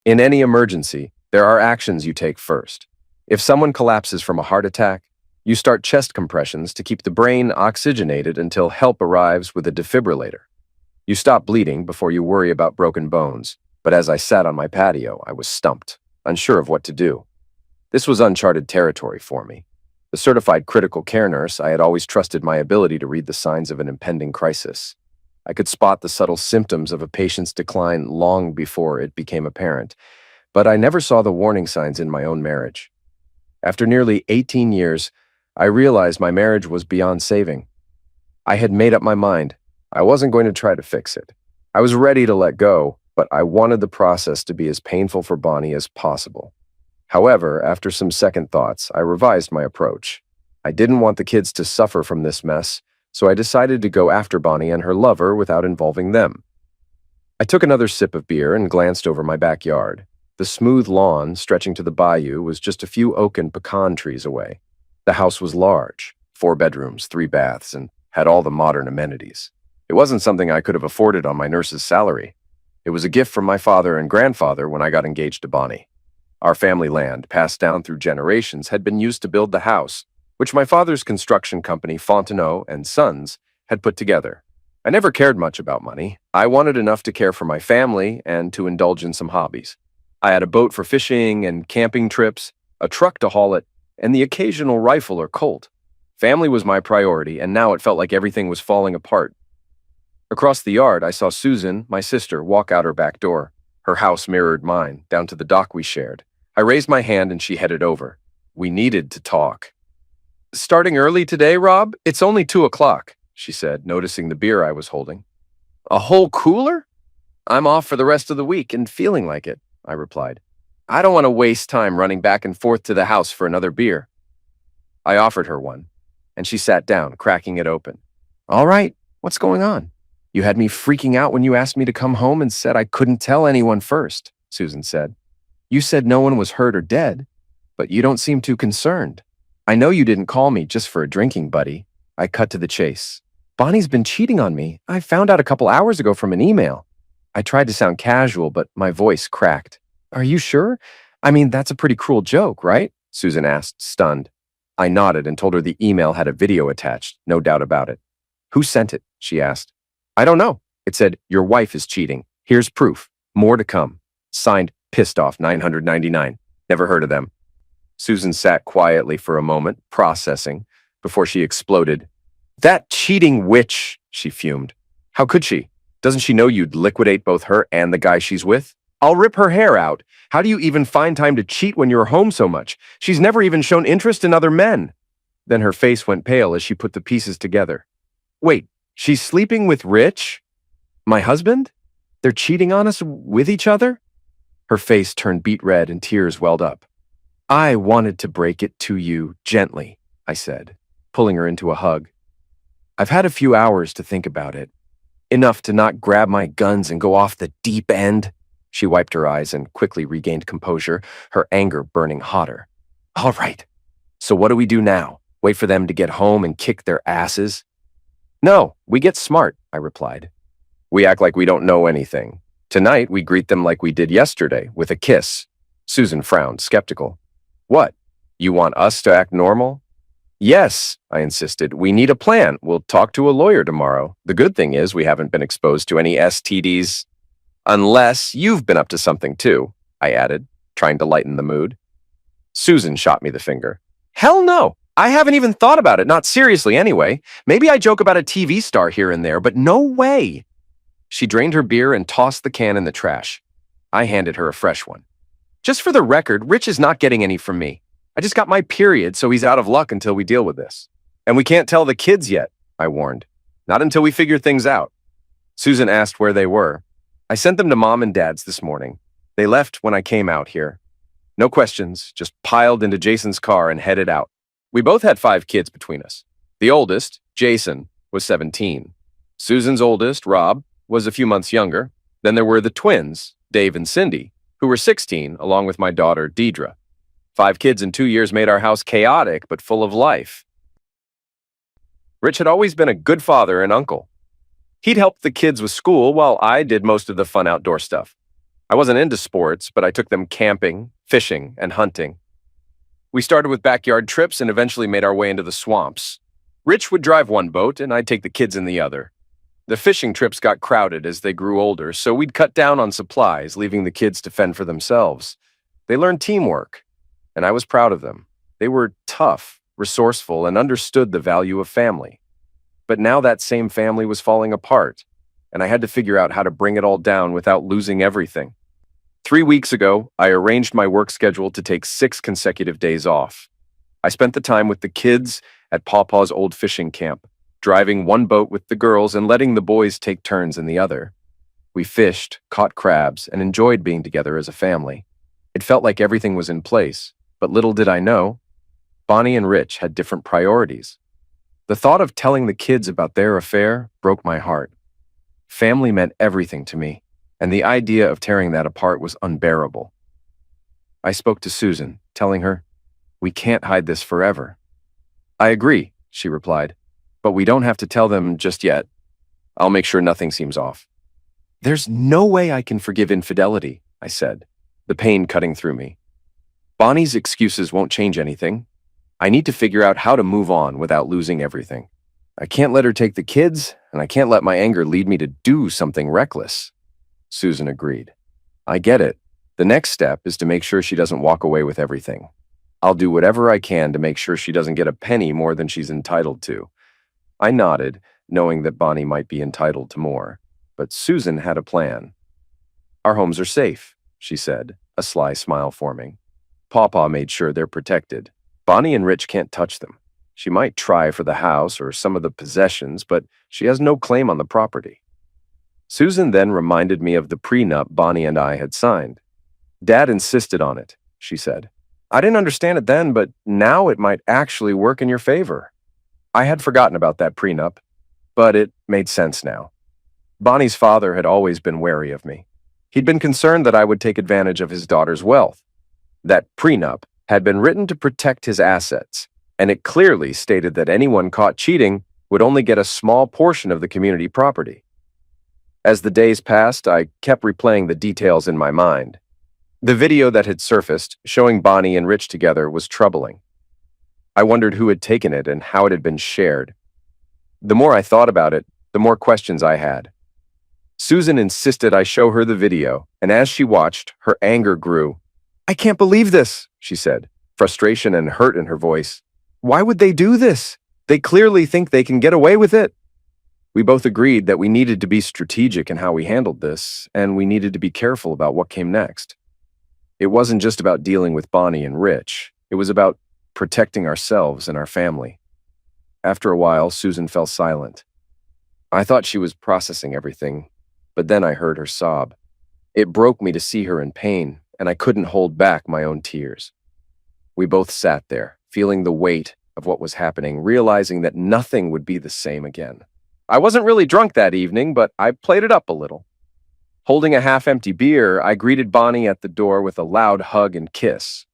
In any emergency, there are actions you take first. If someone collapses from a heart attack, you start chest compressions to keep the brain oxygenated until help arrives with a defibrillator. You stop bleeding before you worry about broken bones, but as I sat on my patio, I was stumped, unsure of what to do. This was uncharted territory for me. The certified critical care nurse, I had always trusted my ability to read the signs of an impending crisis. I could spot the subtle symptoms of a patient's decline long before it became apparent, but I never saw the warning signs in my own marriage. After nearly 18 years, I realized my marriage was beyond saving. I had made up my mind. I wasn't going to try to fix it. I was ready to let go, but I wanted the process to be as painful for Bonnie as possible. However, after some second thoughts, I revised my approach. I didn't want the kids to suffer from this mess, so I decided to go after Bonnie and her lover without involving them. I took another sip of beer and glanced over my backyard. The smooth lawn stretching to the bayou was just a few oak and pecan trees away. The house was large, 4 bedrooms, 3 baths, and had all the modern amenities. It wasn't something I could have afforded on my nurse's salary. It was a gift from my father and grandfather when I got engaged to Bonnie. Our family land, passed down through generations, had been used to build the house, which my father's construction company, Fontenot and Sons, had put together. I never cared much about money. I wanted enough to care for my family and to indulge in some hobbies. I had a boat for fishing and camping trips, a truck to haul it, and the occasional rifle or Colt. Family was my priority, and now it felt like everything was falling apart. Across the yard, I saw Susan, my sister, walk out her back door. Her house mirrored mine, down to the dock we shared. I raised my hand and she headed over. We needed to talk. "Starting early today, Rob? It's only 2 o'clock, she said, noticing the beer I was holding. "A whole cooler? I'm off for the rest of the week and feeling like it," I replied. "I don't want to waste time running back and forth to the house for another beer." I offered her one, and she sat down, cracking it open. "All right, what's going on? You had me freaking out when you asked me to come home and said I couldn't tell anyone first," Susan said. "You said no one was hurt or dead, but you don't seem too concerned. I know you didn't call me just for a drinking buddy." I cut to the chase. "Bonnie's been cheating on me. I found out a couple hours ago from an email." I tried to sound casual, but my voice cracked. "Are you sure? I mean, that's a pretty cruel joke, right?" Susan asked, stunned. I nodded and told her the email had a video attached, no doubt about it. "Who sent it?" she asked. "I don't know. It said, 'Your wife is cheating. Here's proof. More to come.' Signed, Pissed Off 999. Never heard of them." Susan sat quietly for a moment, processing, before she exploded. "That cheating witch," she fumed. "How could she? Doesn't she know you'd liquidate both her and the guy she's with? I'll rip her hair out. How do you even find time to cheat when you're home so much? She's never even shown interest in other men." Then her face went pale as she put the pieces together. "Wait, she's sleeping with Rich? My husband? They're cheating on us with each other?" Her face turned beet red and tears welled up. "I wanted to break it to you gently," I said, pulling her into a hug. "I've had a few hours to think about it. Enough to not grab my guns and go off the deep end." She wiped her eyes and quickly regained composure, her anger burning hotter. "All right. So what do we do now? Wait for them to get home and kick their asses?" "No, we get smart," I replied. "We act like we don't know anything. Tonight, we greet them like we did yesterday, with a kiss." Susan frowned, skeptical. "What? You want us to act normal?" "Yes," I insisted. "We need a plan. We'll talk to a lawyer tomorrow. The good thing is we haven't been exposed to any STDs. Unless you've been up to something too," I added, trying to lighten the mood. Susan shot me the finger. "Hell no! I haven't even thought about it, not seriously anyway. Maybe I joke about a TV star here and there, but no way." She drained her beer and tossed the can in the trash. I handed her a fresh one. "Just for the record, Rich is not getting any from me. I just got my period, so he's out of luck until we deal with this. And we can't tell the kids yet," I warned. "Not until we figure things out." Susan asked where they were. "I sent them to Mom and Dad's this morning. They left when I came out here. No questions, just piled into Jason's car and headed out. We both had 5 kids between us. The oldest, Jason, was 17. Susan's oldest, Rob, was a few months younger. Then there were the twins, Dave and Cindy, who were 16, along with my daughter, Deidre. 5 kids in 2 years made our house chaotic, but full of life. Rich had always been a good father and uncle. He'd helped the kids with school while I did most of the fun outdoor stuff. I wasn't into sports, but I took them camping, fishing, and hunting. We started with backyard trips and eventually made our way into the swamps. Rich would drive one boat, and I'd take the kids in the other. The fishing trips got crowded as they grew older, so we'd cut down on supplies, leaving the kids to fend for themselves. They learned teamwork, and I was proud of them. They were tough, resourceful, and understood the value of family. But now that same family was falling apart, and I had to figure out how to bring it all down without losing everything. 3 weeks ago, I arranged my work schedule to take 6 consecutive days off. I spent the time with the kids at Pawpaw's old fishing camp, driving one boat with the girls and letting the boys take turns in the other. We fished, caught crabs, and enjoyed being together as a family. It felt like everything was in place, but little did I know, Bonnie and Rich had different priorities. The thought of telling the kids about their affair broke my heart. Family meant everything to me, and the idea of tearing that apart was unbearable. I spoke to Susan, telling her, "We can't hide this forever." "I agree," she replied, "but we don't have to tell them just yet. I'll make sure nothing seems off." "There's no way I can forgive infidelity," I said, the pain cutting through me. "Bonnie's excuses won't change anything. I need to figure out how to move on without losing everything. I can't let her take the kids, and I can't let my anger lead me to do something reckless." Susan agreed. "I get it. The next step is to make sure she doesn't walk away with everything. I'll do whatever I can to make sure she doesn't get a penny more than she's entitled to." I nodded, knowing that Bonnie might be entitled to more, but Susan had a plan. "Our homes are safe," she said, a sly smile forming. "Pawpaw made sure they're protected. Bonnie and Rich can't touch them. She might try for the house or some of the possessions, but she has no claim on the property." Susan then reminded me of the prenup Bonnie and I had signed. "Dad insisted on it," she said. "I didn't understand it then, but now it might actually work in your favor." I had forgotten about that prenup, but it made sense now. Bonnie's father had always been wary of me. He'd been concerned that I would take advantage of his daughter's wealth. That prenup had been written to protect his assets, and it clearly stated that anyone caught cheating would only get a small portion of the community property. As the days passed, I kept replaying the details in my mind. The video that had surfaced, showing Bonnie and Rich together, was troubling. I wondered who had taken it and how it had been shared. The more I thought about it, the more questions I had. Susan insisted I show her the video, and as she watched, her anger grew. "I can't believe this," she said, frustration and hurt in her voice. "Why would they do this? They clearly think they can get away with it." We both agreed that we needed to be strategic in how we handled this, and we needed to be careful about what came next. It wasn't just about dealing with Bonnie and Rich. It was about protecting ourselves and our family. After a while, Susan fell silent. I thought she was processing everything, but then I heard her sob. It broke me to see her in pain, and I couldn't hold back my own tears. We both sat there, feeling the weight of what was happening, realizing that nothing would be the same again. I wasn't really drunk that evening, but I played it up a little. Holding a half-empty beer, I greeted Bonnie at the door with a loud hug and kiss.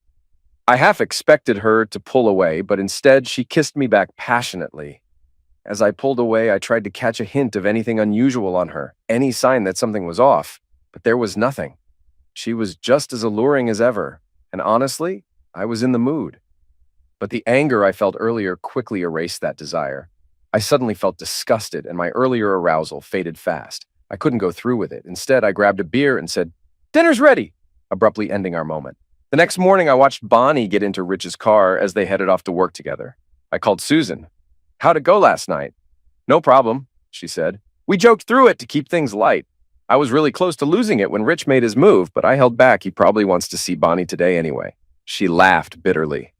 I half expected her to pull away, but instead she kissed me back passionately. As I pulled away, I tried to catch a hint of anything unusual on her, any sign that something was off, but there was nothing. She was just as alluring as ever, and honestly, I was in the mood. But the anger I felt earlier quickly erased that desire. I suddenly felt disgusted, and my earlier arousal faded fast. I couldn't go through with it. Instead, I grabbed a beer and said, "Dinner's ready," abruptly ending our moment. The next morning, I watched Bonnie get into Rich's car as they headed off to work together. I called Susan. "How'd it go last night?" "No problem," she said. "We joked through it to keep things light. I was really close to losing it when Rich made his move, but I held back. He probably wants to see Bonnie today anyway." She laughed bitterly.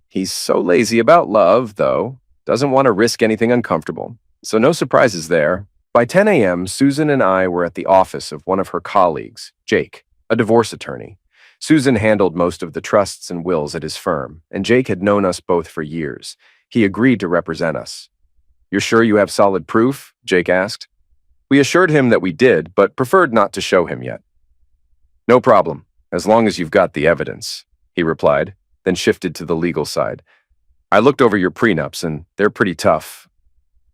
"He's so lazy about love, though. Doesn't want to risk anything uncomfortable. So no surprises there." By 10 a.m., Susan and I were at the office of one of her colleagues, Jake, a divorce attorney. Susan handled most of the trusts and wills at his firm, and Jake had known us both for years. He agreed to represent us. "You're sure you have solid proof?" Jake asked. We assured him that we did, but preferred not to show him yet. "No problem, as long as you've got the evidence," he replied, then shifted to the legal side. "I looked over your prenups, and they're pretty tough."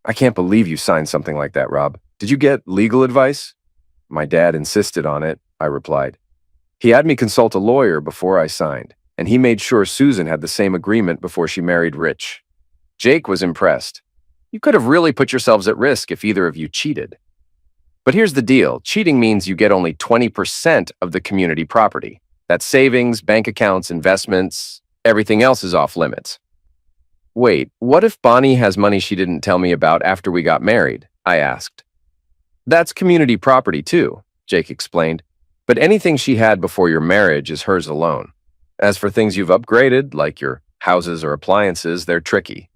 "I can't believe you signed something like that, Rob. Did you get legal advice?" "My dad insisted on it," I replied. He had me consult a lawyer before I signed, and he made sure Susan had the same agreement before she married Rich. Jake was impressed. You could have really put yourselves at risk if either of you cheated. But here's the deal. Cheating means you get only 20% of the community property. That's savings, bank accounts, investments. Everything else is off limits. Wait, what if Bonnie has money she didn't tell me about after we got married? I asked. That's community property too, Jake explained. But anything she had before your marriage is hers alone. As for things you've upgraded, like your houses or appliances, they're tricky.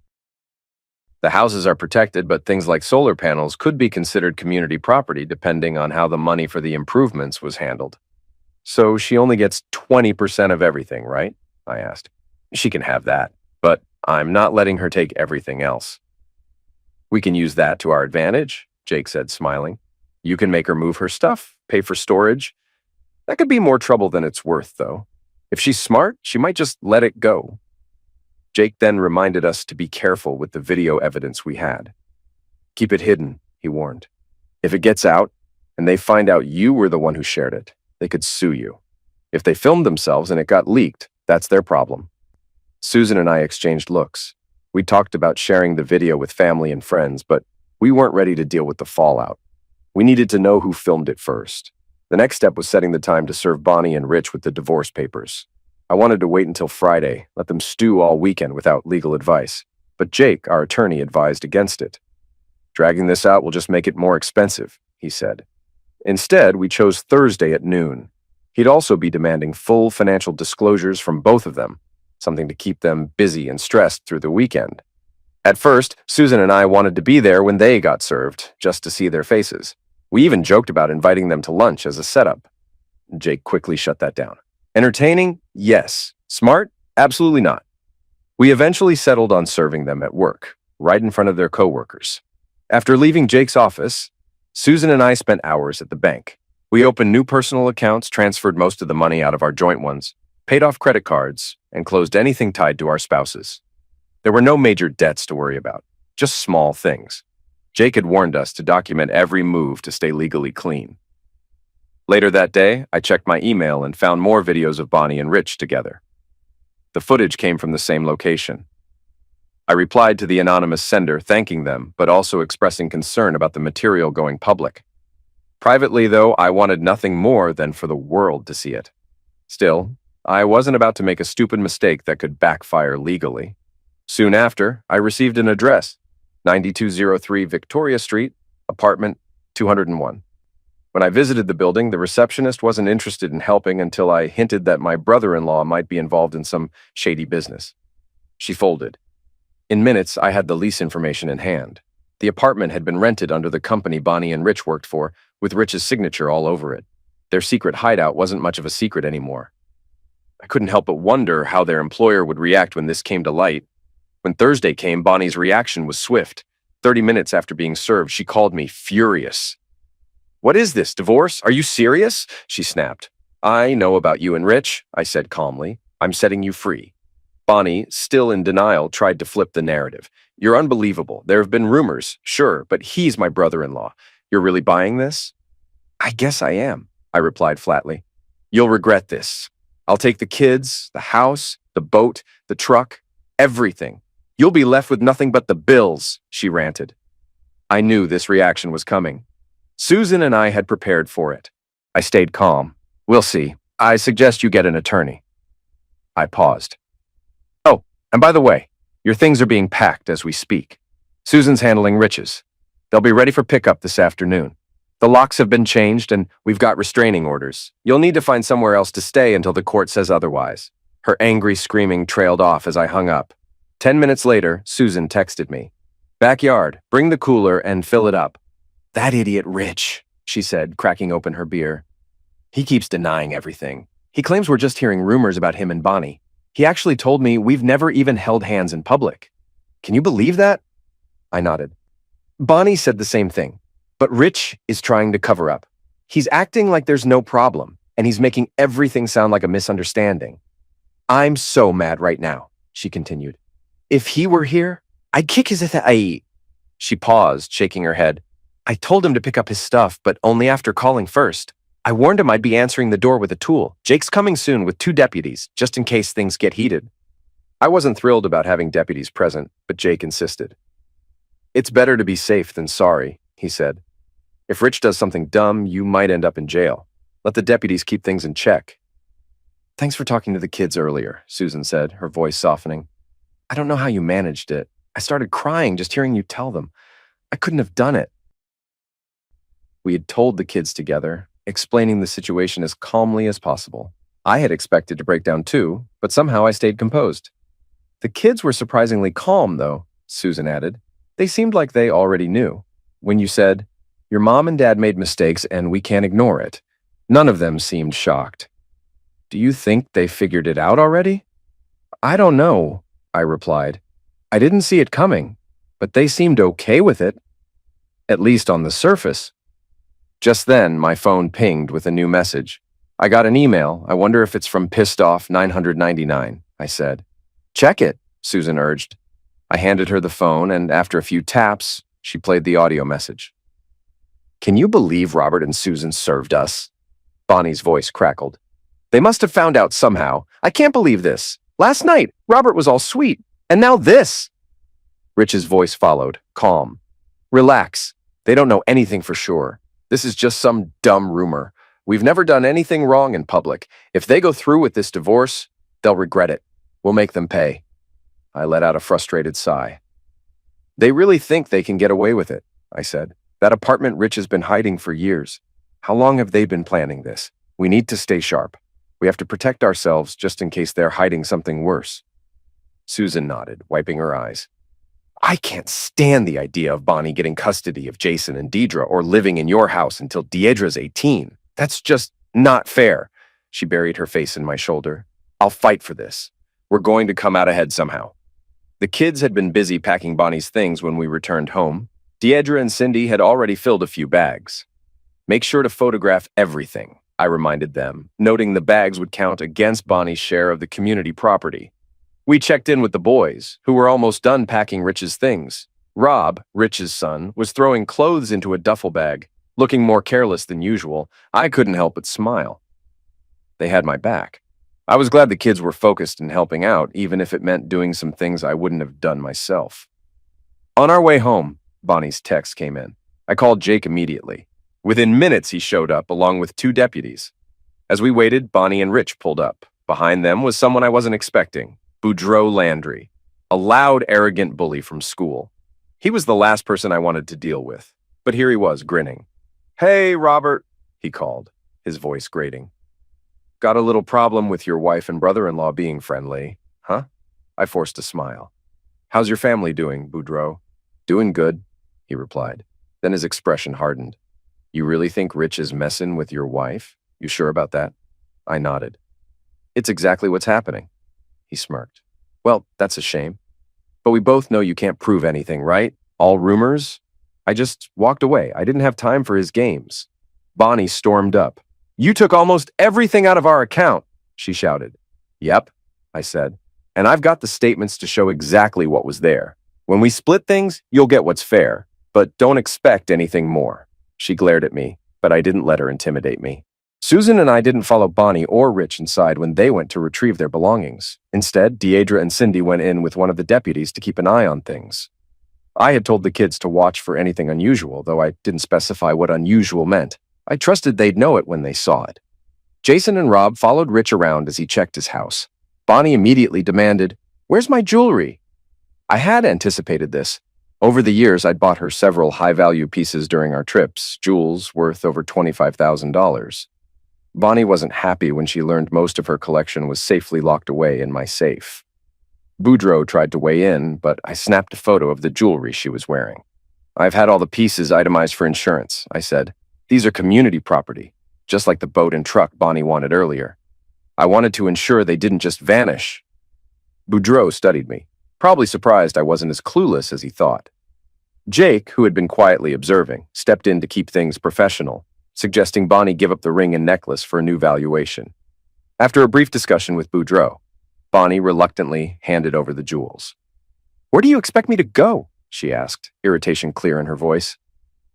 The houses are protected, but things like solar panels could be considered community property depending on how the money for the improvements was handled. So she only gets 20% of everything, right? I asked. She can have that, but I'm not letting her take everything else. We can use that to our advantage, Jake said, smiling. You can make her move her stuff, pay for storage. That could be more trouble than it's worth, though. If she's smart, she might just let it go. Jake then reminded us to be careful with the video evidence we had. Keep it hidden, he warned. If it gets out, and they find out you were the one who shared it, they could sue you. If they filmed themselves and it got leaked, that's their problem. Susan and I exchanged looks. We talked about sharing the video with family and friends, but we weren't ready to deal with the fallout. We needed to know who filmed it first. The next step was setting the time to serve Bonnie and Rich with the divorce papers. I wanted to wait until Friday, let them stew all weekend without legal advice. But Jake, our attorney, advised against it. Dragging this out will just make it more expensive, he said. Instead, we chose Thursday at noon. He'd also be demanding full financial disclosures from both of them, something to keep them busy and stressed through the weekend. At first, Susan and I wanted to be there when they got served, just to see their faces. We even joked about inviting them to lunch as a setup. Jake quickly shut that down. Entertaining? Yes. Smart? Absolutely not. We eventually settled on serving them at work, right in front of their coworkers. After leaving Jake's office, Susan and I spent hours at the bank. We opened new personal accounts, transferred most of the money out of our joint ones, paid off credit cards, and closed anything tied to our spouses. There were no major debts to worry about, just small things. Jake had warned us to document every move to stay legally clean. Later that day, I checked my email and found more videos of Bonnie and Rich together. The footage came from the same location. I replied to the anonymous sender thanking them, but also expressing concern about the material going public. Privately, though, I wanted nothing more than for the world to see it. Still, I wasn't about to make a stupid mistake that could backfire legally. Soon after, I received an address, 9203 Victoria Street, apartment 201. When I visited the building, the receptionist wasn't interested in helping until I hinted that my brother-in-law might be involved in some shady business. She folded. In minutes, I had the lease information in hand. The apartment had been rented under the company Bonnie and Rich worked for, with Rich's signature all over it. Their secret hideout wasn't much of a secret anymore. I couldn't help but wonder how their employer would react when this came to light. When Thursday came, Bonnie's reaction was swift. 30 minutes after being served, she called me furious. "What is this, divorce? Are you serious?" she snapped. "I know about you and Rich," I said calmly. "I'm setting you free." Bonnie, still in denial, tried to flip the narrative. "You're unbelievable. There have been rumors, sure, but he's my brother-in-law. You're really buying this?" "I guess I am," I replied flatly. "You'll regret this. I'll take the kids, the house, the boat, the truck, everything. You'll be left with nothing but the bills," she ranted. I knew this reaction was coming. Susan and I had prepared for it. I stayed calm. "We'll see. I suggest you get an attorney." I paused. "Oh, and by the way, your things are being packed as we speak. Susan's handling Rich's. They'll be ready for pickup this afternoon. The locks have been changed and we've got restraining orders. You'll need to find somewhere else to stay until the court says otherwise." Her angry screaming trailed off as I hung up. 10 minutes later, Susan texted me. "Backyard, bring the cooler and fill it up." "That idiot Rich," she said, cracking open her beer. "He keeps denying everything. He claims we're just hearing rumors about him and Bonnie. He actually told me we've never even held hands in public. Can you believe that?" I nodded. "Bonnie said the same thing, but Rich is trying to cover up. He's acting like there's no problem, and he's making everything sound like a misunderstanding. I'm so mad right now," she continued. "If he were here, I'd kick his ass." She paused, shaking her head. "I told him to pick up his stuff, but only after calling first. I warned him I'd be answering the door with a tool. Jake's coming soon with 2 deputies, just in case things get heated. I wasn't thrilled about having deputies present, but Jake insisted. It's better to be safe than sorry, he said. If Rich does something dumb, you might end up in jail. Let the deputies keep things in check. Thanks for talking to the kids earlier, Susan said, her voice softening. I don't know how you managed it. I started crying just hearing you tell them. I couldn't have done it. We had told the kids together, explaining the situation as calmly as possible. I had expected to break down too, but somehow I stayed composed. The kids were surprisingly calm, though, Susan added. They seemed like they already knew. When you said, your mom and dad made mistakes and we can't ignore it, none of them seemed shocked. Do you think they figured it out already? I don't know, I replied. I didn't see it coming, but they seemed okay with it, at least on the surface. Just then, my phone pinged with a new message. I got an email. I wonder if it's from Pissed Off 999, I said. Check it, Susan urged. I handed her the phone, and after a few taps, she played the audio message. Can you believe Robert and Susan served us? Bonnie's voice crackled. They must have found out somehow. I can't believe this. Last night, Robert was all sweet, and now this. Rich's voice followed, calm. Relax. They don't know anything for sure. This is just some dumb rumor. We've never done anything wrong in public. If they go through with this divorce, they'll regret it. We'll make them pay. I let out a frustrated sigh. They really think they can get away with it, I said. That apartment Rich has been hiding for years. How long have they been planning this? We need to stay sharp. We have to protect ourselves just in case they're hiding something worse. Susan nodded, wiping her eyes. I can't stand the idea of Bonnie getting custody of Jason and Deidre or living in your house until Deidre's 18. That's just not fair. She buried her face in my shoulder. I'll fight for this. We're going to come out ahead somehow. The kids had been busy packing Bonnie's things when we returned home. Deidre and Cindy had already filled a few bags. Make sure to photograph everything, I reminded them, noting the bags would count against Bonnie's share of the community property. We checked in with the boys, who were almost done packing Rich's things. Rob, Rich's son, was throwing clothes into a duffel bag, looking more careless than usual. I couldn't help but smile. They had my back. I was glad the kids were focused and helping out, even if it meant doing some things I wouldn't have done myself. On our way home, Bonnie's text came in. I called Jake immediately. Within minutes, he showed up, along with 2 deputies. As we waited, Bonnie and Rich pulled up. Behind them was someone I wasn't expecting, Boudreaux Landry, a loud, arrogant bully from school. He was the last person I wanted to deal with, but here he was, grinning. Hey, Robert, he called, his voice grating. Got a little problem with your wife and brother-in-law being friendly, huh? I forced a smile. How's your family doing, Boudreaux? Doing good, he replied. Then his expression hardened. You really think Rich is messing with your wife? You sure about that? I nodded. It's exactly what's happening. He smirked. Well, that's a shame. But we both know you can't prove anything, right? All rumors? I just walked away. I didn't have time for his games. Bonnie stormed up. You took almost everything out of our account, she shouted. Yep, I said. And I've got the statements to show exactly what was there. When we split things, you'll get what's fair. But don't expect anything more. She glared at me, but I didn't let her intimidate me. Susan and I didn't follow Bonnie or Rich inside when they went to retrieve their belongings. Instead, Deidre and Cindy went in with one of the deputies to keep an eye on things. I had told the kids to watch for anything unusual, though I didn't specify what unusual meant. I trusted they'd know it when they saw it. Jason and Rob followed Rich around as he checked his house. Bonnie immediately demanded, "Where's my jewelry?" I had anticipated this. Over the years, I'd bought her several high-value pieces during our trips, jewels worth over $25,000. Bonnie wasn't happy when she learned most of her collection was safely locked away in my safe. Boudreaux tried to weigh in, but I snapped a photo of the jewelry she was wearing. I've had all the pieces itemized for insurance, I said. These are community property, just like the boat and truck Bonnie wanted earlier. I wanted to ensure they didn't just vanish. Boudreaux studied me, probably surprised I wasn't as clueless as he thought. Jake, who had been quietly observing, stepped in to keep things professional, suggesting Bonnie give up the ring and necklace for a new valuation. After a brief discussion with Boudreaux, Bonnie reluctantly handed over the jewels. "Where do you expect me to go?" she asked, irritation clear in her voice.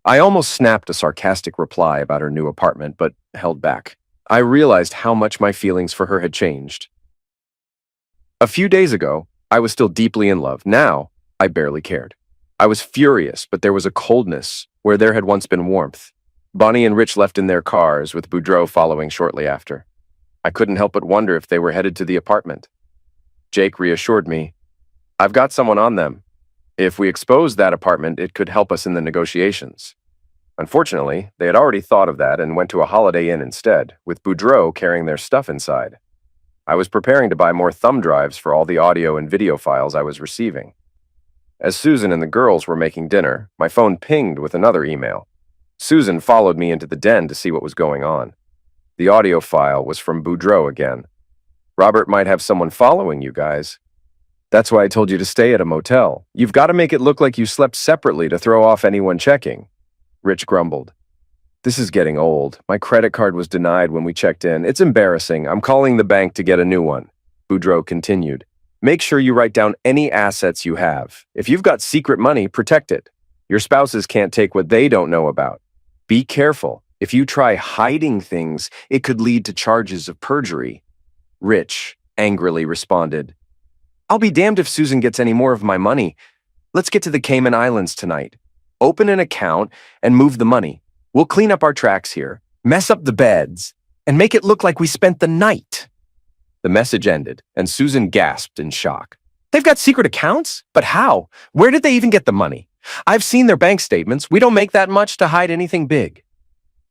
I almost snapped a sarcastic reply about her new apartment, but held back. I realized how much my feelings for her had changed. A few days ago, I was still deeply in love. Now, I barely cared. I was furious, but there was a coldness where there had once been warmth. Bonnie and Rich left in their cars, with Boudreaux following shortly after. I couldn't help but wonder if they were headed to the apartment. Jake reassured me, "I've got someone on them. If we expose that apartment, it could help us in the negotiations." Unfortunately, they had already thought of that and went to a Holiday Inn instead, with Boudreaux carrying their stuff inside. I was preparing to buy more thumb drives for all the audio and video files I was receiving. As Susan and the girls were making dinner, my phone pinged with another email. Susan followed me into the den to see what was going on. The audio file was from Boudreaux again. "Robert might have someone following you guys. That's why I told you to stay at a motel. You've got to make it look like you slept separately to throw off anyone checking." Rich grumbled. "This is getting old. My credit card was denied when we checked in. It's embarrassing. I'm calling the bank to get a new one." Boudreaux continued. "Make sure you write down any assets you have. If you've got secret money, protect it. Your spouses can't take what they don't know about. Be careful. If you try hiding things, it could lead to charges of perjury." Rich angrily responded, "I'll be damned if Susan gets any more of my money. Let's get to the Cayman Islands tonight. Open an account and move the money. We'll clean up our tracks here, mess up the beds, and make it look like we spent the night." The message ended, and Susan gasped in shock. "They've got secret accounts? But how? Where did they even get the money? I've seen their bank statements. We don't make that much to hide anything big."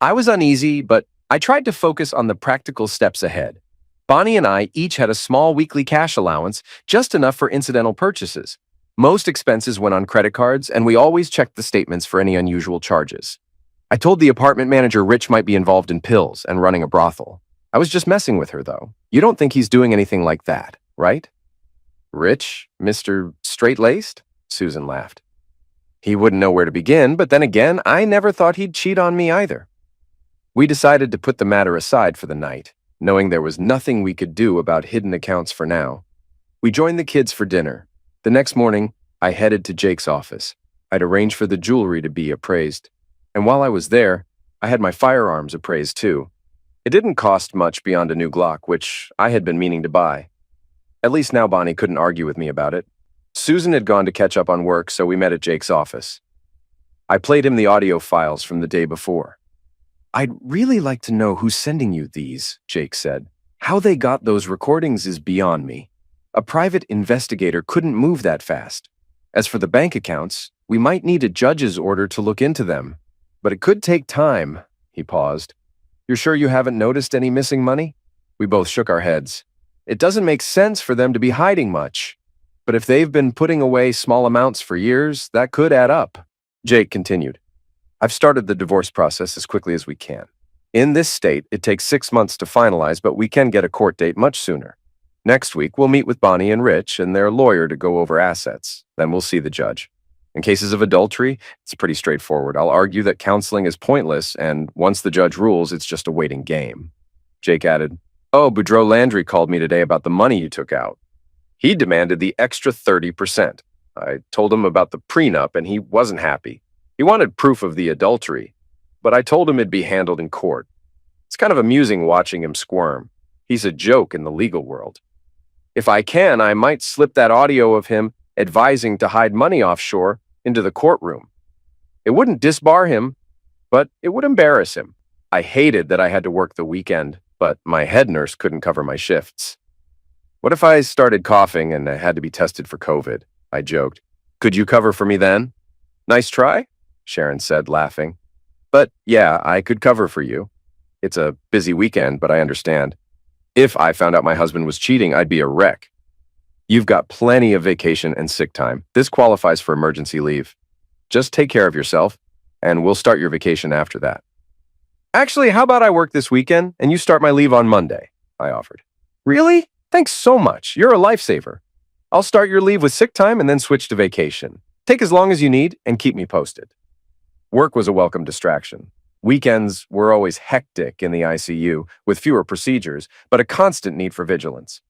I was uneasy, but I tried to focus on the practical steps ahead. Bonnie and I each had a small weekly cash allowance, just enough for incidental purchases. Most expenses went on credit cards, and we always checked the statements for any unusual charges. I told the apartment manager Rich might be involved in pills and running a brothel. I was just messing with her, though. You don't think he's doing anything like that, right? "Rich? Mr. Straight-laced?" Susan laughed. "He wouldn't know where to begin, but then again, I never thought he'd cheat on me either." We decided to put the matter aside for the night, knowing there was nothing we could do about hidden accounts for now. We joined the kids for dinner. The next morning, I headed to Jake's office. I'd arranged for the jewelry to be appraised. And while I was there, I had my firearms appraised too. It didn't cost much beyond a new Glock, which I had been meaning to buy. At least now Bonnie couldn't argue with me about it. Susan had gone to catch up on work, so we met at Jake's office. I played him the audio files from the day before. "I'd really like to know who's sending you these," Jake said. "How they got those recordings is beyond me. A private investigator couldn't move that fast. As for the bank accounts, we might need a judge's order to look into them. But it could take time." He paused. "You're sure you haven't noticed any missing money?" We both shook our heads. "It doesn't make sense for them to be hiding much. But if they've been putting away small amounts for years, that could add up." Jake continued. "I've started the divorce process as quickly as we can. In this state, it takes 6 months to finalize, but we can get a court date much sooner. Next week, we'll meet with Bonnie and Rich and their lawyer to go over assets. Then we'll see the judge. In cases of adultery, it's pretty straightforward. I'll argue that counseling is pointless, and once the judge rules, it's just a waiting game." Jake added, "Oh, Boudreaux Landry called me today about the money you took out. He demanded the extra 30%. I told him about the prenup, and he wasn't happy. He wanted proof of the adultery, but I told him it'd be handled in court. It's kind of amusing watching him squirm. He's a joke in the legal world. If I can, I might slip that audio of him advising to hide money offshore into the courtroom. It wouldn't disbar him, but it would embarrass him. I hated that I had to work the weekend, but my head nurse couldn't cover my shifts. What if I started coughing and I had to be tested for COVID?" I joked. "Could you cover for me then?" "Nice try," Sharon said, laughing. "But yeah, I could cover for you. It's a busy weekend, but I understand. If I found out my husband was cheating, I'd be a wreck. You've got plenty of vacation and sick time. This qualifies for emergency leave. Just take care of yourself, and we'll start your vacation after that." "Actually, how about I work this weekend and you start my leave on Monday?" I offered. "Really? Thanks so much. You're a lifesaver. I'll start your leave with sick time and then switch to vacation. Take as long as you need and keep me posted." Work was a welcome distraction. Weekends were always hectic in the ICU, with fewer procedures, but a constant need for vigilance.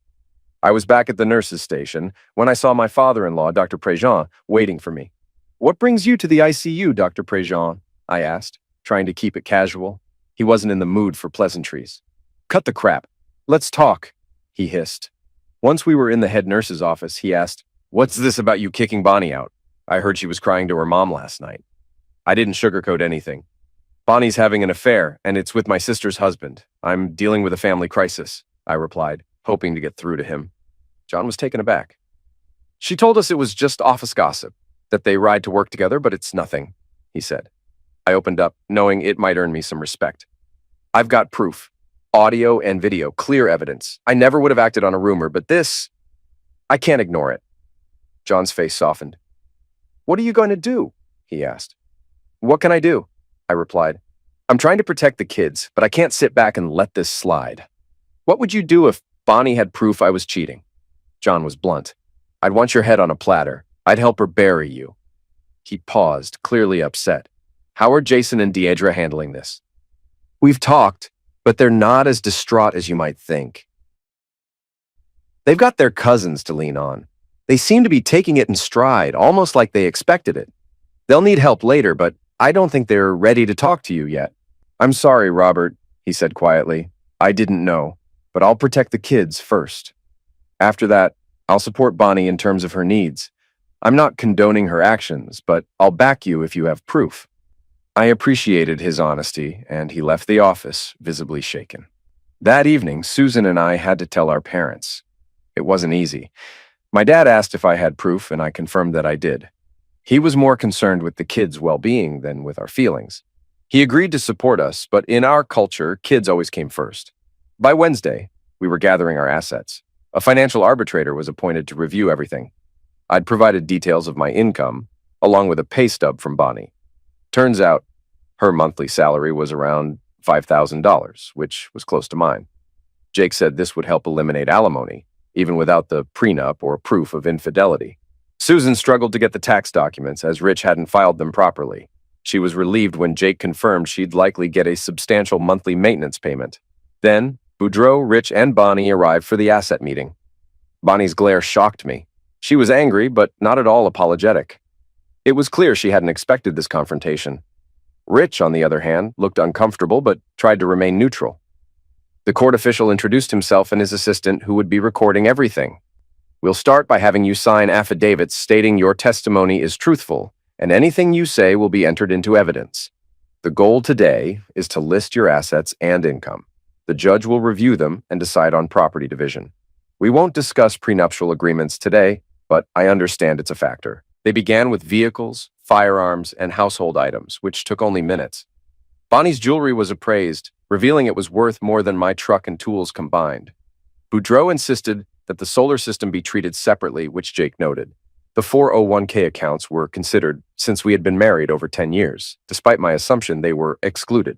I was back at the nurse's station when I saw my father-in-law, Dr. Préjean, waiting for me. "What brings you to the ICU, Dr. Préjean?" I asked, trying to keep it casual. He wasn't in the mood for pleasantries. Cut the crap. Let's talk, he hissed. Once we were in the head nurse's office, he asked, "What's this about you kicking Bonnie out? I heard she was crying to her mom last night." I didn't sugarcoat anything. "Bonnie's having an affair, and it's with my sister's husband. I'm dealing with a family crisis," I replied, hoping to get through to him. John was taken aback. "She told us it was just office gossip, that they ride to work together, but it's nothing," he said. I opened up, knowing it might earn me some respect. "I've got proof. Audio and video, clear evidence. I never would have acted on a rumor, but this, I can't ignore it." John's face softened. "What are you going to do?" he asked. "What can I do?" I replied. "I'm trying to protect the kids, but I can't sit back and let this slide." "What would you do if Bonnie had proof I was cheating?" John was blunt. "I'd want your head on a platter. I'd help her bury you." He paused, clearly upset. "How are Jason and Deidre handling this?" "We've talked, but they're not as distraught as you might think. They've got their cousins to lean on. They seem to be taking it in stride, almost like they expected it. They'll need help later, but I don't think they're ready to talk to you yet." "I'm sorry, Robert," he said quietly. "I didn't know, but I'll protect the kids first. After that, I'll support Bonnie in terms of her needs. I'm not condoning her actions, but I'll back you if you have proof." I appreciated his honesty, and he left the office, visibly shaken. That evening, Susan and I had to tell our parents. It wasn't easy. My dad asked if I had proof, and I confirmed that I did. He was more concerned with the kids' well-being than with our feelings. He agreed to support us, but in our culture, kids always came first. By Wednesday, we were gathering our assets. A financial arbitrator was appointed to review everything. I'd provided details of my income, along with a pay stub from Bonnie. Turns out, her monthly salary was around $5,000, which was close to mine. Jake said this would help eliminate alimony, even without the prenup or proof of infidelity. Susan struggled to get the tax documents, as Rich hadn't filed them properly. She was relieved when Jake confirmed she'd likely get a substantial monthly maintenance payment. Then, Boudreaux, Rich, and Bonnie arrived for the asset meeting. Bonnie's glare shocked me. She was angry, but not at all apologetic. It was clear she hadn't expected this confrontation. Rich, on the other hand, looked uncomfortable but tried to remain neutral. The court official introduced himself and his assistant, who would be recording everything. "We'll start by having you sign affidavits stating your testimony is truthful, and anything you say will be entered into evidence. The goal today is to list your assets and income. The judge will review them and decide on property division. We won't discuss prenuptial agreements today, but I understand it's a factor." They began with vehicles, firearms, and household items, which took only minutes. Bonnie's jewelry was appraised, revealing it was worth more than my truck and tools combined. Boudreaux insisted that the solar system be treated separately, which Jake noted. The 401k accounts were considered since we had been married over 10 years, despite my assumption they were excluded.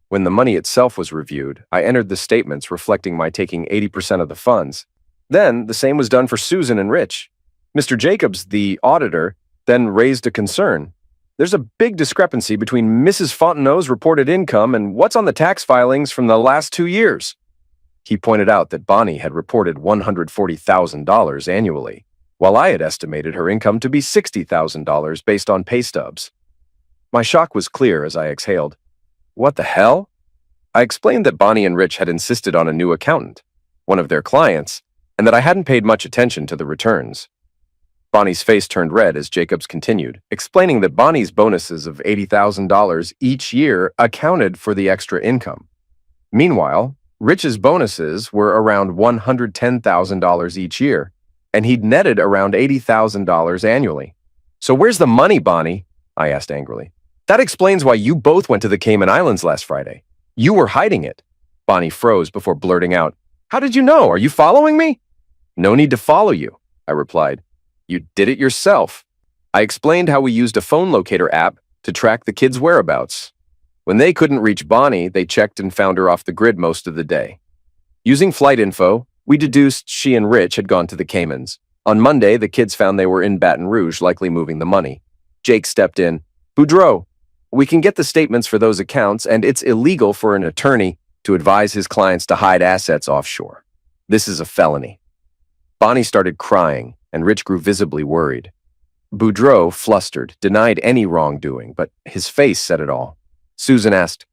When the money itself was reviewed, I entered the statements reflecting my taking 80% of the funds. Then, the same was done for Susan and Rich. Mr. Jacobs, the auditor, then raised a concern. "There's a big discrepancy between Mrs. Fontenot's reported income and what's on the tax filings from the last 2 years. He pointed out that Bonnie had reported $140,000 annually, while I had estimated her income to be $60,000 based on pay stubs. My shock was clear as I exhaled. "What the hell?" I explained that Bonnie and Rich had insisted on a new accountant, one of their clients, and that I hadn't paid much attention to the returns. Bonnie's face turned red as Jacobs continued, explaining that Bonnie's bonuses of $80,000 each year accounted for the extra income. Meanwhile, Rich's bonuses were around $110,000 each year, and he'd netted around $80,000 annually. "So where's the money, Bonnie?" I asked angrily. "That explains why you both went to the Cayman Islands last Friday. You were hiding it." Bonnie froze before blurting out, "How did you know? Are you following me?" "No need to follow you," I replied. "You did it yourself." I explained how we used a phone locator app to track the kids' whereabouts. When they couldn't reach Bonnie, they checked and found her off the grid most of the day. Using flight info, we deduced she and Rich had gone to the Caymans. On Monday, the kids found they were in Baton Rouge, likely moving the money. Jake stepped in. "Boudreaux, we can get the statements for those accounts, and it's illegal for an attorney to advise his clients to hide assets offshore. This is a felony." Bonnie started crying, and Rich grew visibly worried. Boudreaux, flustered, denied any wrongdoing, but his face said it all. Susan asked,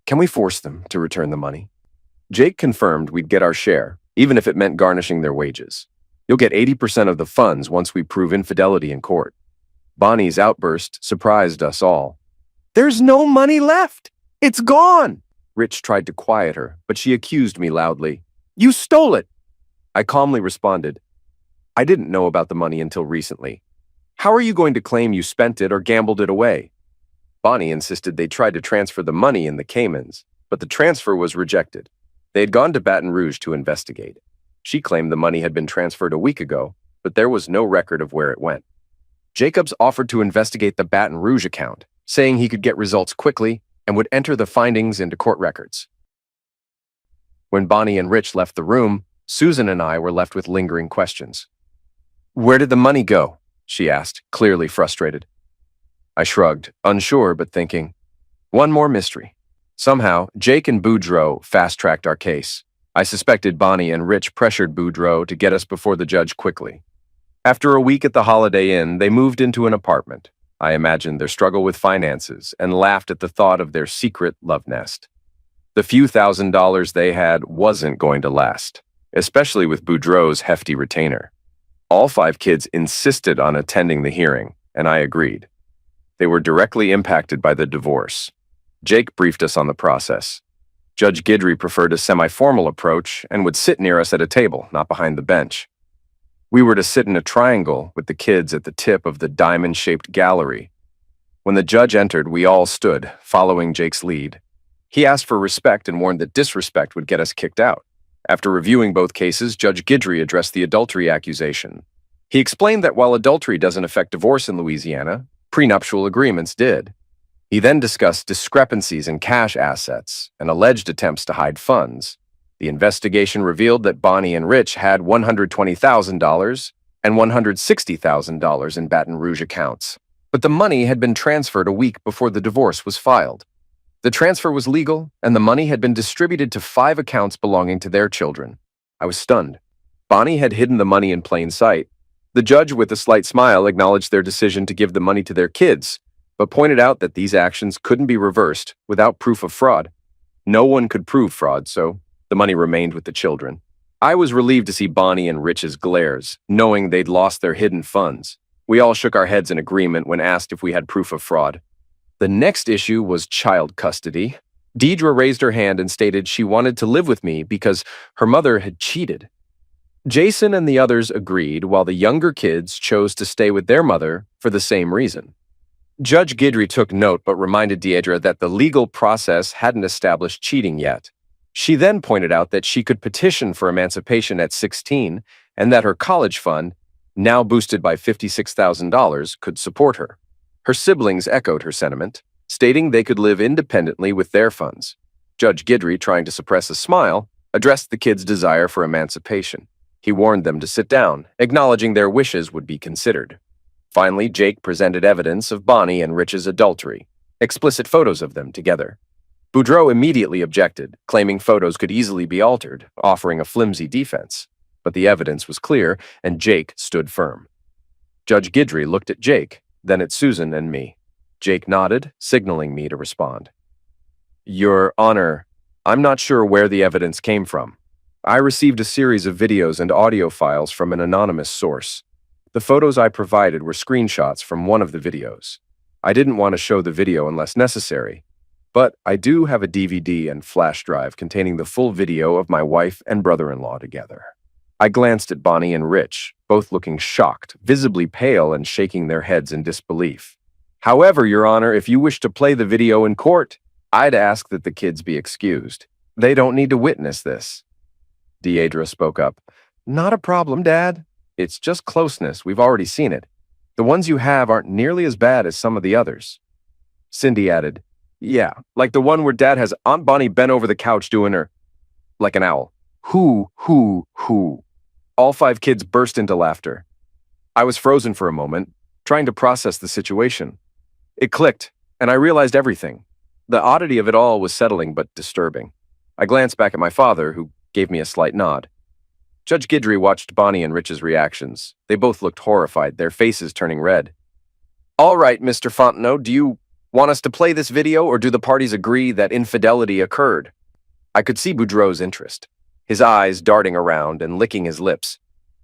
"Can we force them to return the money?" Jake confirmed we'd get our share, even if it meant garnishing their wages. "You'll get 80% of the funds once we prove infidelity in court." Bonnie's outburst surprised us all. "There's no money left! It's gone!" Rich tried to quiet her, but she accused me loudly. "You stole it!" I calmly responded, "I didn't know about the money until recently. How are you going to claim you spent it or gambled it away?" Bonnie insisted they tried to transfer the money in the Caymans, but the transfer was rejected. They had gone to Baton Rouge to investigate. She claimed the money had been transferred a week ago, but there was no record of where it went. Jacobs offered to investigate the Baton Rouge account, saying he could get results quickly and would enter the findings into court records. When Bonnie and Rich left the room, Susan and I were left with lingering questions. "Where did the money go?" she asked, clearly frustrated. I shrugged, unsure but thinking, one more mystery. Somehow, Jake and Boudreaux fast-tracked our case. I suspected Bonnie and Rich pressured Boudreaux to get us before the judge quickly. After a week at the Holiday Inn, they moved into an apartment. I imagined their struggle with finances and laughed at the thought of their secret love nest. The few $1,000s they had wasn't going to last, especially with Boudreaux's hefty retainer. All 5 kids insisted on attending the hearing, and I agreed. They were directly impacted by the divorce. Jake briefed us on the process. Judge Guidry preferred a semi-formal approach and would sit near us at a table, not behind the bench. We were to sit in a triangle with the kids at the tip of the diamond-shaped gallery. When the judge entered, we all stood, following Jake's lead. He asked for respect and warned that disrespect would get us kicked out. After reviewing both cases, Judge Guidry addressed the adultery accusation. He explained that while adultery doesn't affect divorce in Louisiana, prenuptial agreements did. He then discussed discrepancies in cash assets and alleged attempts to hide funds. The investigation revealed that Bonnie and Rich had $120,000 and $160,000 in Baton Rouge accounts, but the money had been transferred a week before the divorce was filed. The transfer was legal, and the money had been distributed to 5 accounts belonging to their children. I was stunned. Bonnie had hidden the money in plain sight. The judge, with a slight smile, acknowledged their decision to give the money to their kids, but pointed out that these actions couldn't be reversed without proof of fraud. No one could prove fraud, so the money remained with the children. I was relieved to see Bonnie and Rich's glares, knowing they'd lost their hidden funds. We all shook our heads in agreement when asked if we had proof of fraud. The next issue was child custody. Deidre raised her hand and stated she wanted to live with me because her mother had cheated. Jason and the others agreed, while the younger kids chose to stay with their mother for the same reason. Judge Guidry took note but reminded Deidre that the legal process hadn't established cheating yet. She then pointed out that she could petition for emancipation at 16 and that her college fund, now boosted by $56,000, could support her. Her siblings echoed her sentiment, stating they could live independently with their funds. Judge Guidry, trying to suppress a smile, addressed the kids' desire for emancipation. He warned them to sit down, acknowledging their wishes would be considered. Finally, Jake presented evidence of Bonnie and Rich's adultery, explicit photos of them together. Boudreaux immediately objected, claiming photos could easily be altered, offering a flimsy defense. But the evidence was clear, and Jake stood firm. Judge Guidry looked at Jake, then at Susan and me. Jake nodded, signaling me to respond. "Your Honor, I'm not sure where the evidence came from. I received a series of videos and audio files from an anonymous source. The photos I provided were screenshots from one of the videos. I didn't want to show the video unless necessary, but I do have a DVD and flash drive containing the full video of my wife and brother-in-law together." I glanced at Bonnie and Rich, both looking shocked, visibly pale and shaking their heads in disbelief. "However, Your Honor, if you wish to play the video in court, I'd ask that the kids be excused. They don't need to witness this." Deidre spoke up. "Not a problem, Dad. It's just closeness. We've already seen it. The ones you have aren't nearly as bad as some of the others." Cindy added, "Yeah, like the one where Dad has Aunt Bonnie bent over the couch doing her like an owl. Hoo. All 5 kids burst into laughter. I was frozen for a moment, trying to process the situation. It clicked, and I realized everything. The oddity of it all was settling but disturbing. I glanced back at my father, who gave me a slight nod. Judge Guidry watched Bonnie and Rich's reactions. They both looked horrified, their faces turning red. All right, Mr. Fontenot, do you want us to play this video or do the parties agree that infidelity occurred? I could see Boudreaux's interest, his eyes darting around and licking his lips.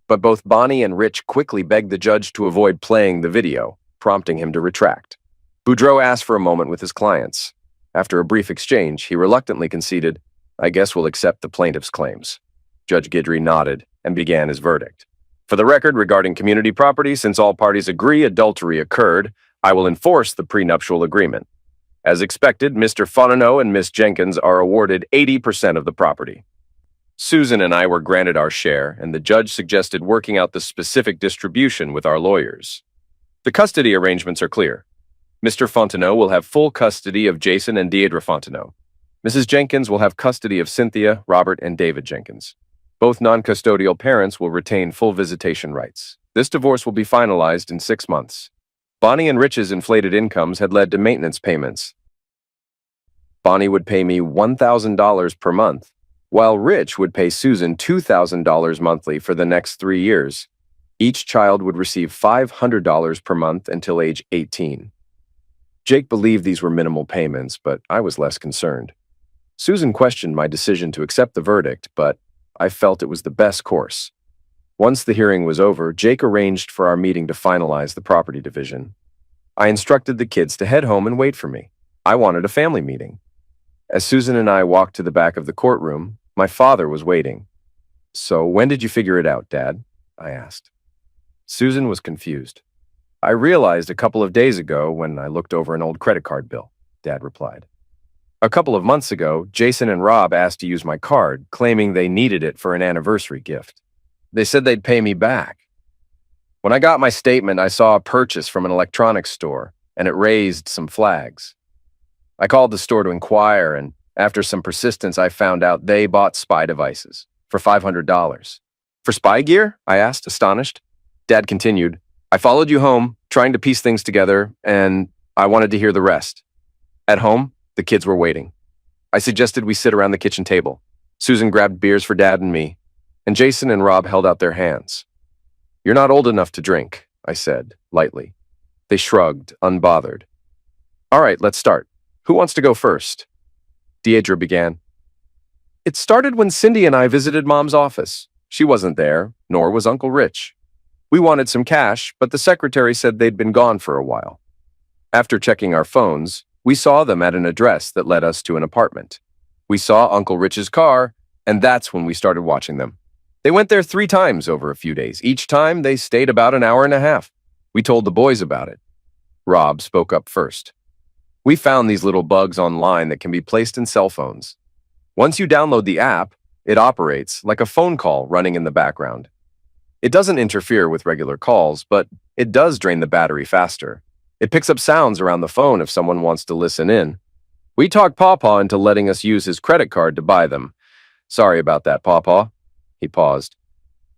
But both Bonnie and Rich quickly begged the judge to avoid playing the video, prompting him to retract. Boudreaux asked for a moment with his clients. After a brief exchange, he reluctantly conceded, "I guess we'll accept the plaintiff's claims." Judge Guidry nodded and began his verdict. "For the record, regarding community property, since all parties agree adultery occurred, I will enforce the prenuptial agreement. As expected, Mr. Fontenot and Miss Jenkins are awarded 80% of the property. Susan and I were granted our share, and the judge suggested working out the specific distribution with our lawyers. The custody arrangements are clear. Mr. Fontenot will have full custody of Jason and Deidre Fontenot. Mrs. Jenkins will have custody of Cynthia, Robert, and David Jenkins. Both non-custodial parents will retain full visitation rights. This divorce will be finalized in 6 months. Bonnie and Rich's inflated incomes had led to maintenance payments. Bonnie would pay me $1,000 per month, while Rich would pay Susan $2,000 monthly for the next 3 years. Each child would receive $500 per month until age 18. Jake believed these were minimal payments, but I was less concerned. Susan questioned my decision to accept the verdict, but I felt it was the best course. Once the hearing was over, Jake arranged for our meeting to finalize the property division. I instructed the kids to head home and wait for me. I wanted a family meeting. As Susan and I walked to the back of the courtroom, my father was waiting. "So when did you figure it out, Dad?" I asked. Susan was confused. "I realized a couple of days ago when I looked over an old credit card bill," Dad replied. "A couple of months ago, Jason and Rob asked to use my card, claiming they needed it for an anniversary gift. They said they'd pay me back. When I got my statement, I saw a purchase from an electronics store, and it raised some flags. I called the store to inquire, and after some persistence, I found out they bought spy devices for $500. "For spy gear?" I asked, astonished. Dad continued, "I followed you home, trying to piece things together, and I wanted to hear the rest." At home, the kids were waiting. I suggested we sit around the kitchen table. Susan grabbed beers for Dad and me, and Jason and Rob held out their hands. "You're not old enough to drink," I said, lightly. They shrugged, unbothered. "All right, let's start. Who wants to go first?" Deidre began. "It started when Cindy and I visited Mom's office. She wasn't there, nor was Uncle Rich. We wanted some cash, but the secretary said they'd been gone for a while. After checking our phones, we saw them at an address that led us to an apartment. We saw Uncle Rich's car, and that's when we started watching them. They went there 3 times over a few days. Each time, they stayed about an hour and a half. We told the boys about it." Rob spoke up first. "We found these little bugs online that can be placed in cell phones. Once you download the app, it operates like a phone call running in the background. It doesn't interfere with regular calls, but it does drain the battery faster. It picks up sounds around the phone if someone wants to listen in. We talked Pawpaw into letting us use his credit card to buy them. Sorry about that, Pawpaw." He paused.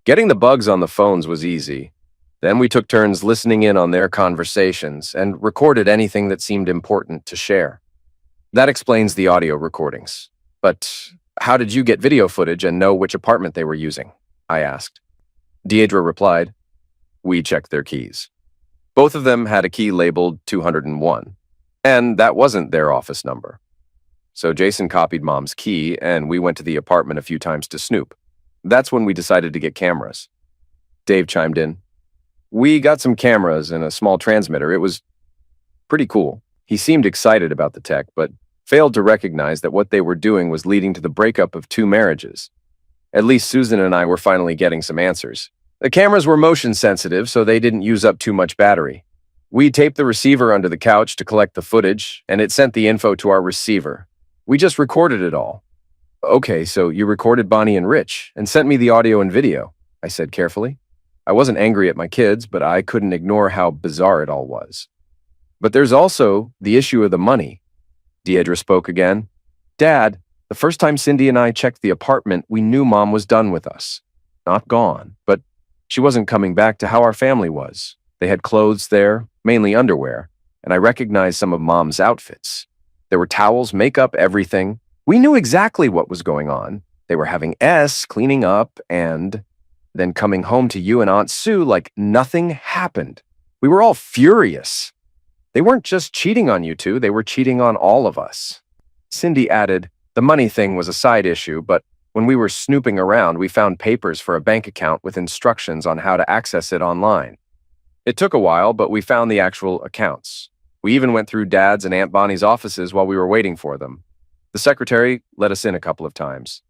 "Getting the bugs on the phones was easy. Then we took turns listening in on their conversations and recorded anything that seemed important to share. That explains the audio recordings. But how did you get video footage and know which apartment they were using?" I asked. Deidre replied, "We checked their keys. Both of them had a key labeled 201, and that wasn't their office number. So Jason copied Mom's key, and we went to the apartment a few times to snoop. That's when we decided to get cameras." Dave chimed in. "We got some cameras and a small transmitter. It was pretty cool." He seemed excited about the tech, but failed to recognize that what they were doing was leading to the breakup of 2 marriages. At least Susan and I were finally getting some answers. The cameras were motion sensitive, so they didn't use up too much battery. We taped the receiver under the couch to collect the footage, and it sent the info to our receiver. We just recorded it all. "Okay, so you recorded Bonnie and Rich and sent me the audio and video," I said carefully. I wasn't angry at my kids, but I couldn't ignore how bizarre it all was. "But there's also the issue of the money." Deidre spoke again. "Dad, the first time Cindy and I checked the apartment, we knew Mom was done with us. Not gone, but she wasn't coming back to how our family was. They had clothes there, mainly underwear, and I recognized some of Mom's outfits. There were towels, makeup, everything. We knew exactly what was going on. They were having cleaning up, and then coming home to you and Aunt Sue like nothing happened. We were all furious. They weren't just cheating on you two, they were cheating on all of us. Cindy added, the money thing was a side issue, but when we were snooping around, we found papers for a bank account with instructions on how to access it online. It took a while, but we found the actual accounts. We even went through Dad's and Aunt Bonnie's offices while we were waiting for them. The secretary let us in a couple of times.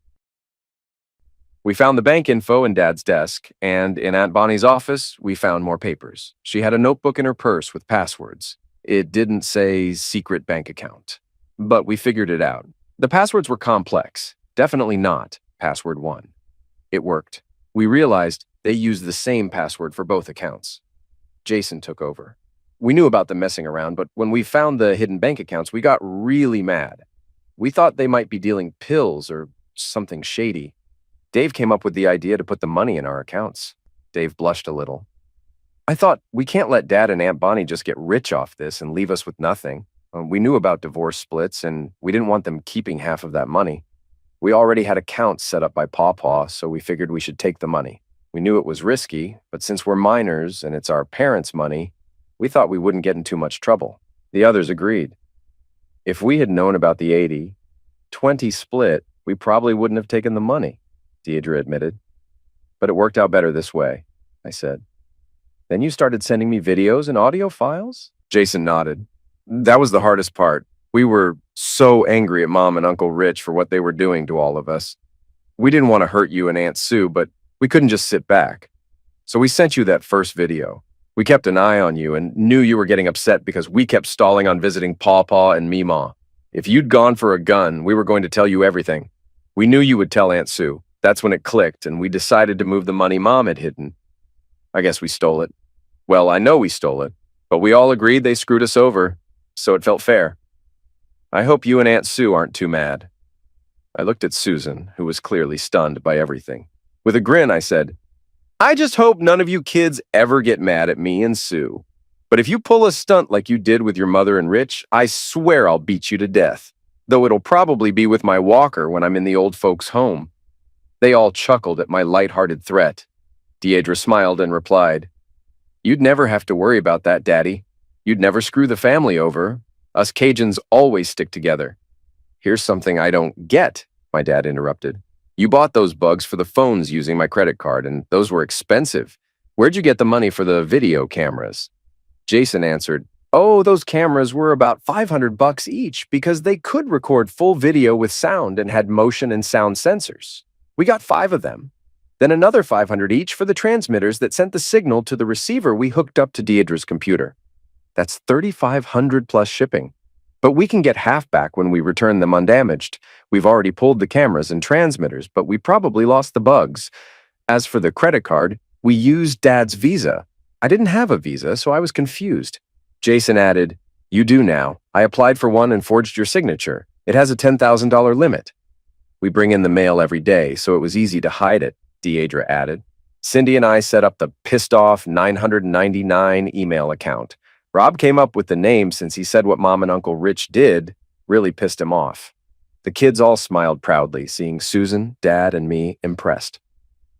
We found the bank info in Dad's desk, and in Aunt Bonnie's office, we found more papers. She had a notebook in her purse with passwords. It didn't say secret bank account, but we figured it out. The passwords were complex, definitely not password 1. It worked. We realized they used the same password for both accounts. Jason took over. We knew about them messing around, but when we found the hidden bank accounts, we got really mad. We thought they might be dealing pills or something shady. Dave came up with the idea to put the money in our accounts. Dave blushed a little. I thought, we can't let Dad and Aunt Bonnie just get rich off this and leave us with nothing. We knew about divorce splits, and we didn't want them keeping half of that money. We already had accounts set up by Pawpaw, so we figured we should take the money. We knew it was risky, but since we're minors and it's our parents' money, we thought we wouldn't get in too much trouble. The others agreed. If we had known about the 80-20 split, we probably wouldn't have taken the money, Deidre admitted. But it worked out better this way, I said. Then you started sending me videos and audio files? Jason nodded. That was the hardest part. We were so angry at Mom and Uncle Rich for what they were doing to all of us. We didn't want to hurt you and Aunt Sue, but we couldn't just sit back. So we sent you that first video. We kept an eye on you and knew you were getting upset because we kept stalling on visiting Pawpaw and Meemaw. If you'd gone for a gun, we were going to tell you everything. We knew you would tell Aunt Sue. That's when it clicked, and we decided to move the money Mom had hidden. I guess we stole it. Well, I know we stole it, but we all agreed they screwed us over, so it felt fair. I hope you and Aunt Sue aren't too mad. I looked at Susan, who was clearly stunned by everything. With a grin, I said, I just hope none of you kids ever get mad at me and Sue. But if you pull a stunt like you did with your mother and Rich, I swear I'll beat you to death, though it'll probably be with my walker when I'm in the old folks' home. They all chuckled at my light-hearted threat. Deidre smiled and replied, You'd never have to worry about that, Daddy. You'd never screw the family over. Us Cajuns always stick together. Here's something I don't get, my dad interrupted. You bought those bugs for the phones using my credit card, and those were expensive. Where'd you get the money for the video cameras? Jason answered, Oh, those cameras were about $500 each because they could record full video with sound and had motion and sound sensors. We got 5 of them. Then another $500 each for the transmitters that sent the signal to the receiver we hooked up to Deidre's computer. That's $3,500 plus shipping. But we can get half back when we return them undamaged. We've already pulled the cameras and transmitters, but we probably lost the bugs. As for the credit card, we used Dad's Visa. I didn't have a Visa, so I was confused. Jason added, You do now. I applied for one and forged your signature. It has a $10,000 limit. We bring in the mail every day, so it was easy to hide it, Deidre added. Cindy and I set up the pissed-off 999 email account. Rob came up with the name since he said what Mom and Uncle Rich did really pissed him off. The kids all smiled proudly, seeing Susan, Dad, and me impressed.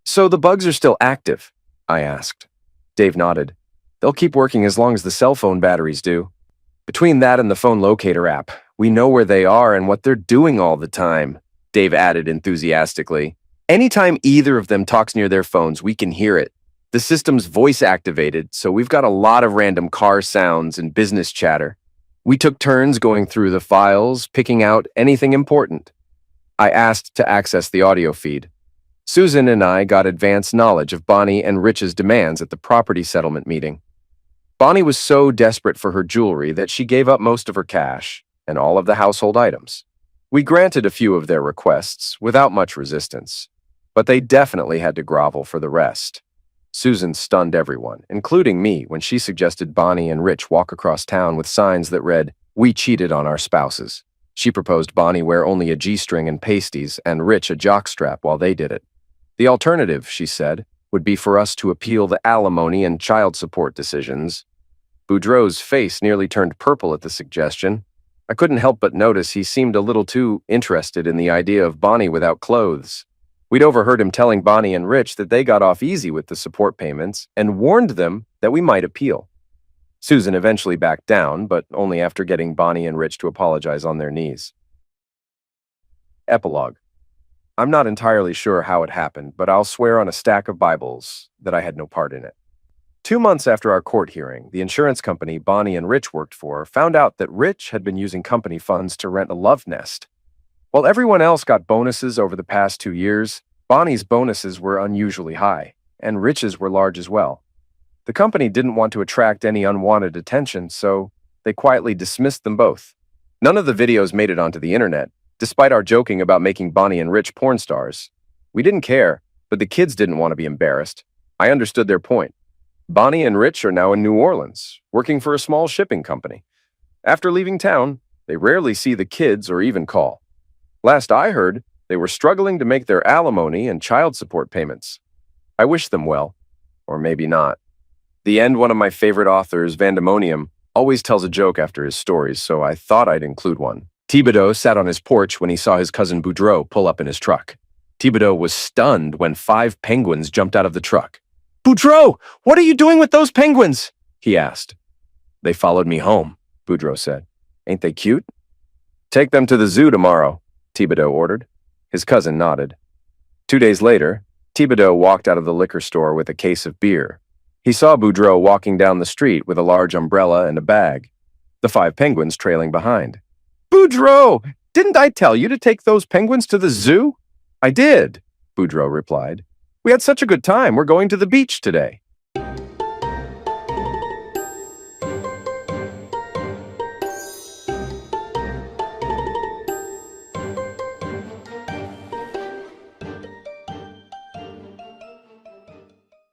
So the bugs are still active? I asked. Dave nodded. They'll keep working as long as the cell phone batteries do. Between that and the phone locator app, we know where they are and what they're doing all the time, Dave added enthusiastically. Anytime either of them talks near their phones, we can hear it. The system's voice activated, so we've got a lot of random car sounds and business chatter. We took turns going through the files, picking out anything important. I asked to access the audio feed. Susan and I got advance knowledge of Bonnie and Rich's demands at the property settlement meeting. Bonnie was so desperate for her jewelry that she gave up most of her cash and all of the household items. We granted a few of their requests without much resistance, but they definitely had to grovel for the rest. Susan stunned everyone, including me, when she suggested Bonnie and Rich walk across town with signs that read, We cheated on our spouses. She proposed Bonnie wear only a G-string and pasties and Rich a jockstrap while they did it. The alternative, she said, would be for us to appeal the alimony and child support decisions. Boudreaux's face nearly turned purple at the suggestion. I couldn't help but notice he seemed a little too interested in the idea of Bonnie without clothes. We'd overheard him telling Bonnie and Rich that they got off easy with the support payments and warned them that we might appeal. Susan eventually backed down, but only after getting Bonnie and Rich to apologize on their knees. Epilogue. I'm not entirely sure how it happened, but I'll swear on a stack of Bibles that I had no part in it. 2 months after our court hearing, the insurance company Bonnie and Rich worked for found out that Rich had been using company funds to rent a love nest. While everyone else got bonuses over the past 2 years, Bonnie's bonuses were unusually high, and Rich's were large as well. The company didn't want to attract any unwanted attention, so they quietly dismissed them both. None of the videos made it onto the internet, despite our joking about making Bonnie and Rich porn stars. We didn't care, but the kids didn't want to be embarrassed. I understood their point. Bonnie and Rich are now in New Orleans, working for a small shipping company. After leaving town, they rarely see the kids or even call. Last I heard, they were struggling to make their alimony and child support payments. I wish them well, or maybe not. The End, one of my favorite authors, Vandemonium, always tells a joke after his stories, so I thought I'd include one. Thibodeau sat on his porch when he saw his cousin Boudreaux pull up in his truck. Thibodeau was stunned when 5 penguins jumped out of the truck. "Boudreaux, what are you doing with those penguins?" he asked. "They followed me home," Boudreaux said. "Ain't they cute?" "Take them to the zoo tomorrow," Thibodeau ordered. His cousin nodded. 2 days later, Thibodeau walked out of the liquor store with a case of beer. He saw Boudreaux walking down the street with a large umbrella and a bag, the 5 penguins trailing behind. "Boudreaux, didn't I tell you to take those penguins to the zoo?" "I did," Boudreaux replied. "We had such a good time, we're going to the beach today."